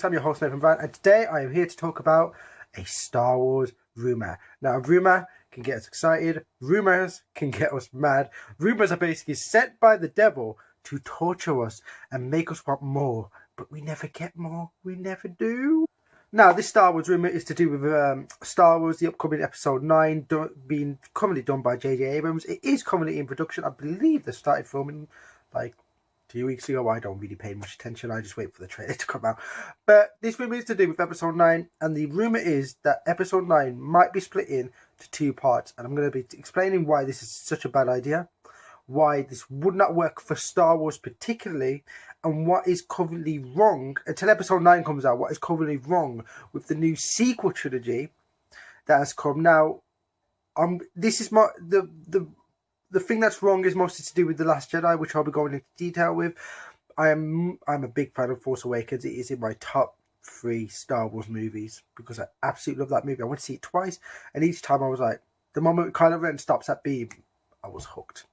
I'm your host, Nathan Van, and today I am here to talk about a Star Wars rumour. Now, a rumour can get us excited, rumours can get us mad. Rumours are basically sent by the devil to torture us and make us want more, but we never get more, we never do. Now, this Star Wars rumour is to do with Star Wars, the upcoming Episode 9, being currently done by J.J. Abrams. It is currently in production. I believe they started filming like 2 weeks ago. I don't really pay much attention. I just wait for the trailer to come out. But this rumour is to do with Episode 9, and the rumour is that Episode 9 might be split into 2 parts. And I'm going to be explaining why this is such a bad idea, why this would not work for Star Wars particularly, and what is currently wrong, until Episode 9 comes out, what is currently wrong with the new sequel trilogy that has come. Now, this is the thing that's wrong is mostly to do with The Last Jedi, which I'll be going into detail with. I'm a big fan of Force Awakens. It is in my top 3 Star Wars movies because I absolutely love that movie. I went to see it twice, and each time I was like, the moment Kylo Ren stops that beam, I was hooked.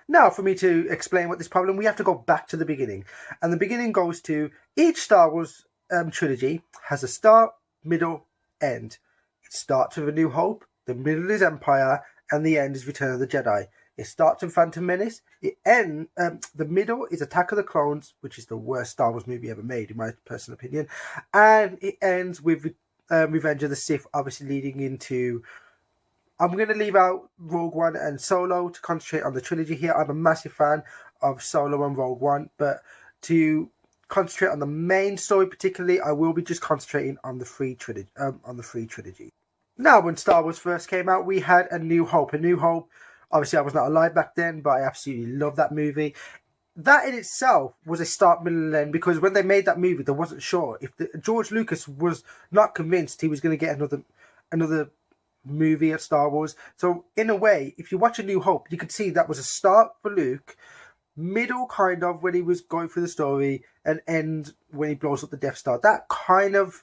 Now, for me to explain what this problem, we have to go back to the beginning. And the beginning goes to each Star Wars trilogy has a start, middle, end. It starts with A New Hope, the middle is Empire, and the end is Return of the Jedi. It starts with Phantom Menace. The middle is Attack of the Clones, which is the worst Star Wars movie ever made, in my personal opinion. And it ends with Revenge of the Sith, obviously leading into... I'm going to leave out Rogue One and Solo to concentrate on the trilogy here. I'm a massive fan of Solo and Rogue One, but to concentrate on the main story particularly, I will be just concentrating on the free trilogy. Now, when Star Wars first came out, we had A New Hope. A New Hope, obviously I was not alive back then, but I absolutely love that movie. That in itself was a start, middle, and end, because when they made that movie, they wasn't sure. George Lucas was not convinced he was going to get another movie at Star Wars. So in a way, if you watch A New Hope, you could see that was a start for Luke, middle kind of when he was going through the story, and end when he blows up the Death Star. That kind of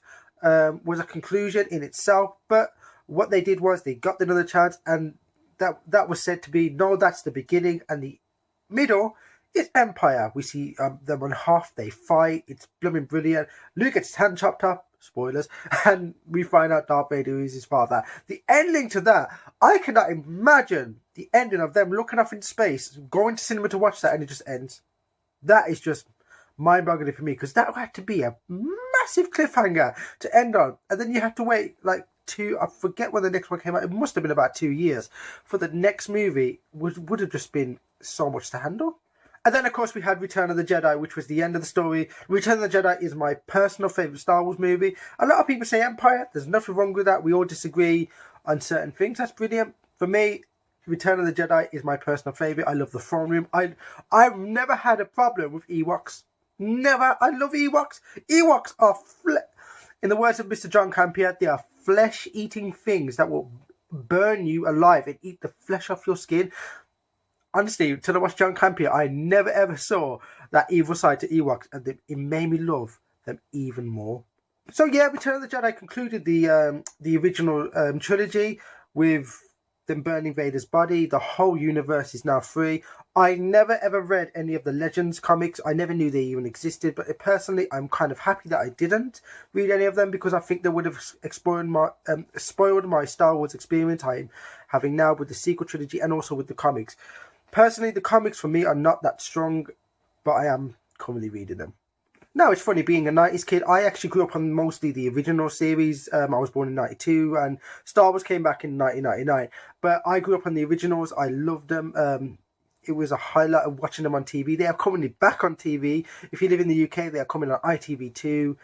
was a conclusion in itself, but what they did was they got another chance, and that was said to be, no, that's the beginning, and the middle is Empire. We see them on Hoth, they fight, it's blooming brilliant. Luke gets his hand chopped up, spoilers, and we find out Darth Vader is his father. The ending to that, I cannot imagine the ending of them looking off into space, going to cinema to watch that, and it just ends. That is just mind-boggling for me, because that had to be a massive cliffhanger to end on, and then you have to wait like I forget when the next one came out. It must have been about 2 years for the next movie. Would have just been so much to handle. And then, of course, we had Return of the Jedi, which was the end of the story. Return of the Jedi is my personal favourite Star Wars movie. A lot of people say Empire. There's nothing wrong with that. We all disagree on certain things. That's brilliant. For me, Return of the Jedi is my personal favourite. I love the throne room. I've never had a problem with Ewoks. Never. I love Ewoks. Ewoks are, in the words of Mr. John Campea, they are flesh-eating things that will burn you alive and eat the flesh off your skin. Honestly, until I watched John Campea, I never ever saw that evil side to Ewoks, and it made me love them even more. So yeah, Return of the Jedi concluded the original trilogy with them burning Vader's body. The whole universe is now free. I never ever read any of the Legends comics. I never knew they even existed, but personally, I'm kind of happy that I didn't read any of them, because I think they would have spoiled my Star Wars experience I'm having now with the sequel trilogy and also with the comics. Personally, the comics for me are not that strong, but I am currently reading them. Now, it's funny, being a 90s kid, I actually grew up on mostly the original series. I was born in 92, and Star Wars came back in 1999. But I grew up on the originals. I loved them. It was a highlight of watching them on TV. They are currently back on TV. If you live in the UK, they are coming on ITV2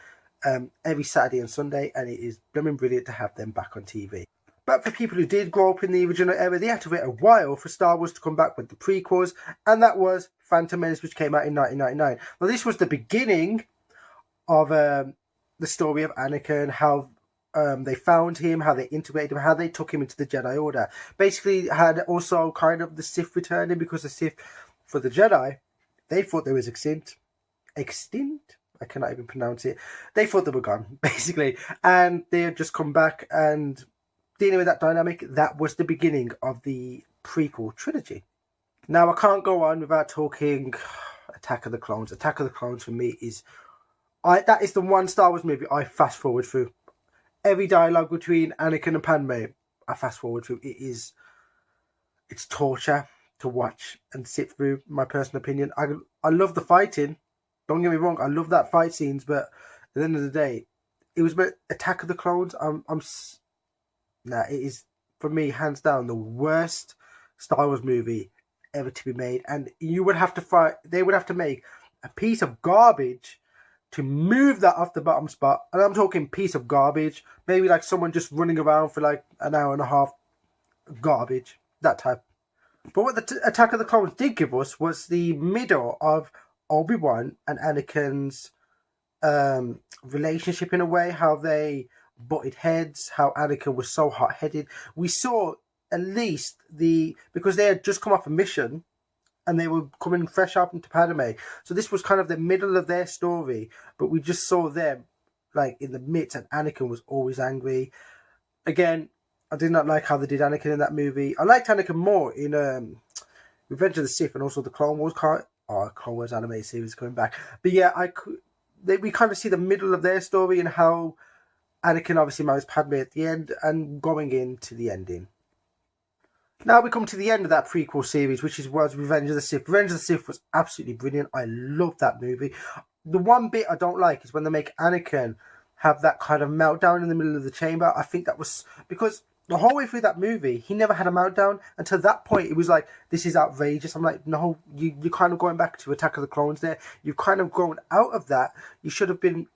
every Saturday and Sunday, and it is blooming brilliant to have them back on TV. But for people who did grow up in the original era, they had to wait a while for Star Wars to come back with the prequels, and that was Phantom Menace, which came out in 1999. Now, this was the beginning of the story of Anakin, how they found him, how they integrated him, how they took him into the Jedi Order. Basically, had also kind of the Sith returning, because the Sith, for the Jedi, they thought they was extinct. I cannot even pronounce it. They thought they were gone, basically, and they had just come back and dealing with that dynamic. That was the beginning of the prequel trilogy. Now, I can't go on without talking Attack of the Clones. Attack of the Clones for me is That is the one Star Wars movie I fast forward through. Every dialogue between Anakin and Padme, I fast forward through. It's torture to watch and sit through. My personal opinion. I love the fighting. Don't get me wrong. I love that fight scenes, but at the end of the day, it was about Attack of the Clones. It is for me hands down the worst Star Wars movie ever to be made, and you would have to fight. They would have to make a piece of garbage to move that off the bottom spot. And I'm talking piece of garbage. Maybe like someone just running around for like an hour and a half. Garbage. That type. But what the Attack of the Clones did give us was the middle of Obi-Wan and Anakin's relationship in a way. How they butted heads. How Anakin was so hot-headed. We saw at least because they had just come off a mission and they were coming fresh up into Padme. So this was kind of the middle of their story, but we just saw them like in the midst, and Anakin was always angry. Again, I did not like how they did Anakin in that movie. I liked Anakin more in Revenge of the Sith and also the Clone Wars Clone Wars anime series coming back. But yeah, we kind of see the middle of their story and how Anakin obviously marries Padme at the end and going into the ending. Now we come to the end of that prequel series, which was Revenge of the Sith. Revenge of the Sith was absolutely brilliant. I love that movie. The one bit I don't like is when they make Anakin have that kind of meltdown in the middle of the chamber. I think that was because the whole way through that movie, he never had a meltdown. Until that point, it was like, this is outrageous. I'm like, no, you're kind of going back to Attack of the Clones there. You've kind of grown out of that. You should have been,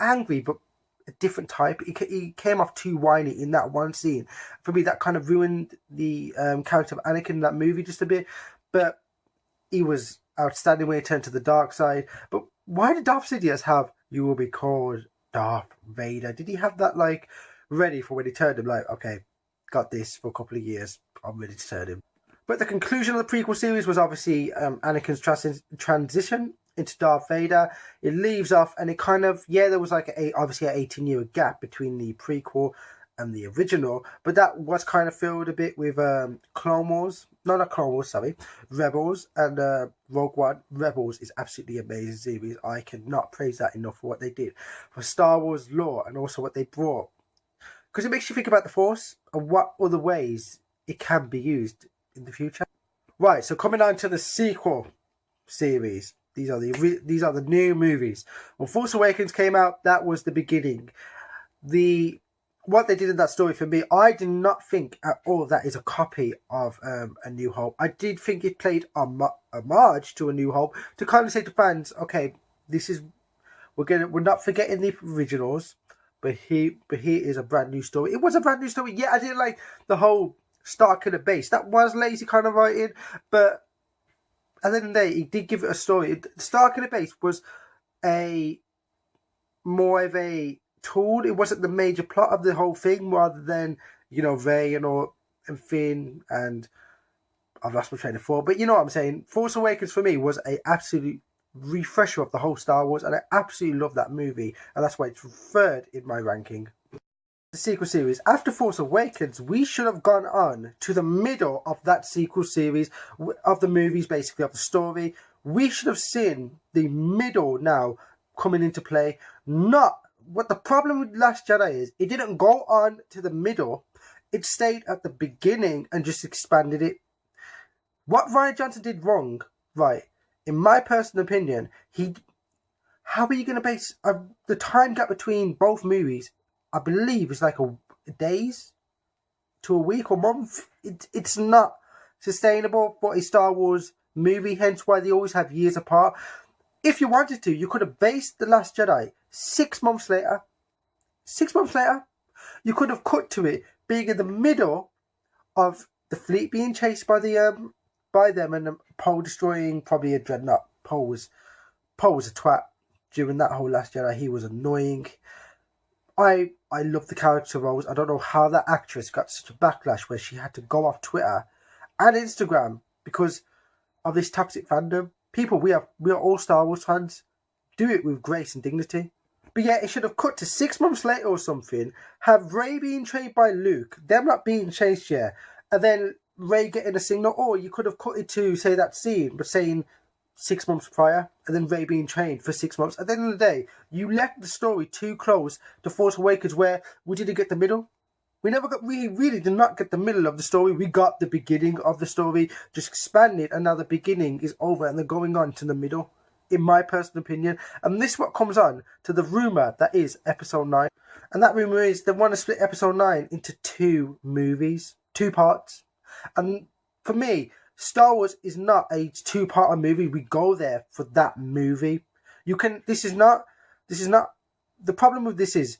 angry, but a different type. He came off too whiny in that one scene. For me, that kind of ruined the character of Anakin in that movie just a bit. But he was outstanding when he turned to the dark side. But why did Darth Sidious have, you will be called Darth Vader? Did he have that like ready for when he turned him? Like, okay, got this for a couple of years. I'm ready to turn him. But the conclusion of the prequel series was obviously Anakin's transition into Darth Vader. It leaves off, and it kind of, there was like obviously an 18-year gap between the prequel and the original, but that was kind of filled a bit with Clone Wars. No, not Clone Wars, sorry. Rebels and Rogue One. Rebels is absolutely amazing series. I cannot praise that enough for what they did for Star Wars lore and also what they brought. Because it makes you think about the Force and what other ways it can be used in the future. Right, so coming on to the sequel series. These are the new movies. When Force Awakens came out, that was the beginning. What they did in that story for me, I did not think at all that is a copy of A New Hope. I did think it played homage to A New Hope to kind of say to fans, okay, we're not forgetting the originals, but here is a brand new story. It was a brand new story. Yeah, I didn't like the whole Stark in the base. That was lazy kind of writing, but at the end of the day, he did give it a story. Stark in the base was more of a tool. It wasn't the major plot of the whole thing, rather than, Rey and Finn, and I've lost my train of thought. But you know what I'm saying? Force Awakens for me was a absolute refresher of the whole Star Wars, and I absolutely love that movie, and that's why it's third in my ranking. The sequel series. After Force Awakens, we should have gone on to the middle of that sequel series of the movies, basically of the story. We should have seen the middle now coming into play. Not what the problem with Last Jedi is. It didn't go on to the middle. It stayed at the beginning and just expanded it. What Rian Johnson did wrong, right? In my personal opinion, how are you going to base the time gap between both movies? I believe it's like a days to a week or month. It's not sustainable for a Star Wars movie, hence why they always have years apart. If you wanted to, you could have based The Last Jedi 6 months later. 6 months later, you could have cut to it being in the middle of the fleet being chased by them and Poe destroying probably a dreadnought. Poe was a twat during that whole Last Jedi. He was annoying. I love the character roles. I don't know how that actress got such a backlash where she had to go off Twitter and Instagram because of this toxic fandom. People, we are all Star Wars fans. Do it with grace and dignity. But yeah, it should have cut to 6 months later or something. Have Rey being trained by Luke, them not being chased yet, and then Rey getting a signal. Or you could have cut it to, say, that scene, but saying 6 months prior, and then Rey being trained for 6 months. At the end of the day, you left the story too close to Force Awakens, where we didn't get the middle. We really did not get the middle of the story. We got the beginning of the story, just expanded, and now the beginning is over, and they're going on to the middle, in my personal opinion. And this is what comes on to the rumour that is Episode 9. And that rumour is they want to split Episode 9 into 2 movies, 2 parts. And for me, Star Wars is not a 2-part movie. We go there for that movie. This is not, the problem with this is,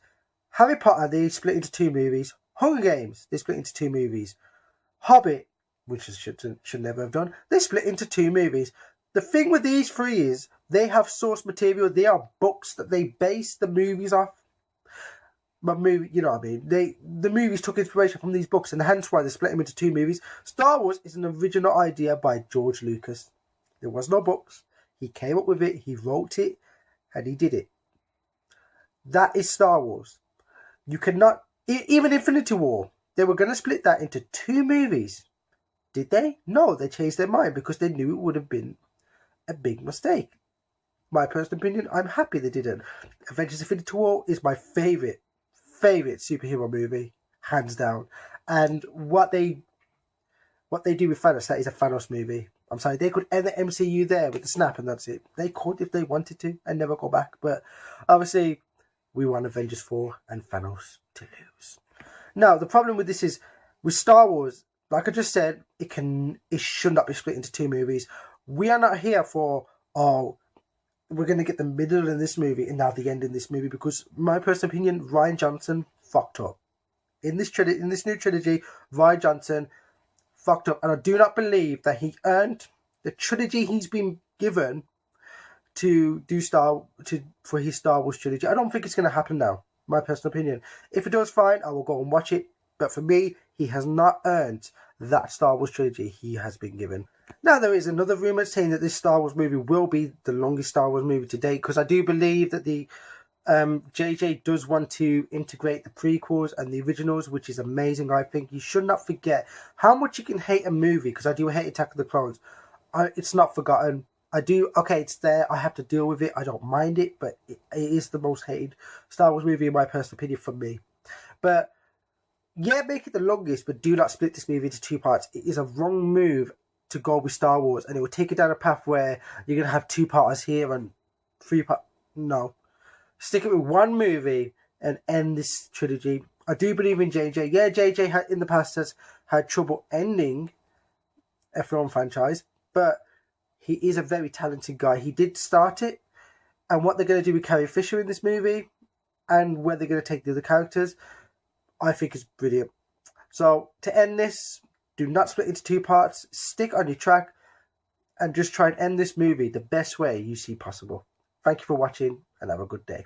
Harry Potter, they split into 2 movies. Hunger Games, they split into 2 movies. Hobbit, which should never have done, they split into 2 movies. The thing with these 3 is, they have source material. They are books that they base the movies off. But you know what I mean? The movies took inspiration from these books, and hence why they split them into 2 movies. Star Wars is an original idea by George Lucas. There was no books. He came up with it, he wrote it, and he did it. That is Star Wars. You cannot... Even Infinity War, they were going to split that into 2 movies. Did they? No, they changed their mind because they knew it would have been a big mistake. My personal opinion, I'm happy they didn't. Avengers Infinity War is my favourite superhero movie, hands down. And what they do with Thanos, that is a Thanos movie. I'm sorry, they could end the MCU there with the snap and that's it. They could if they wanted to and never go back. But obviously, we want Avengers 4 and Thanos to lose. Now, the problem with this is, with Star Wars, like I just said, it should not be split into 2 movies. We are not here for, we're going to get the middle in this movie and now the end in this movie, because my personal opinion, Rian Johnson fucked up. In this new trilogy, Rian Johnson fucked up, and I do not believe that he earned the trilogy he's been given to do for his Star Wars trilogy. I don't think it's going to happen now, my personal opinion. If it does, fine, I will go and watch it. But for me, he has not earned that Star Wars trilogy he has been given. Now, there is another rumour saying that this Star Wars movie will be the longest Star Wars movie to date, because I do believe that the JJ does want to integrate the prequels and the originals, which is amazing. I think you should not forget how much you can hate a movie, because I do hate Attack of the Clones. It's not forgotten. It's there. I have to deal with it. I don't mind it, but it is the most hated Star Wars movie in my personal opinion for me. But yeah, make it the longest, but do not split this movie into 2 parts. It is a wrong move to go with Star Wars, and it will take you down a path where you're going to have 2-parters here and 3-part. No. Stick it with 1 movie and end this trilogy. I do believe in JJ. Yeah, JJ in the past has had trouble ending a film franchise, but he is a very talented guy. He did start it, and what they're going to do with Carrie Fisher in this movie and where they're going to take the other characters, I think is brilliant. So, to end this, do not split into 2 parts. Stick on your track and just try and end this movie the best way you see possible. Thank you for watching and have a good day.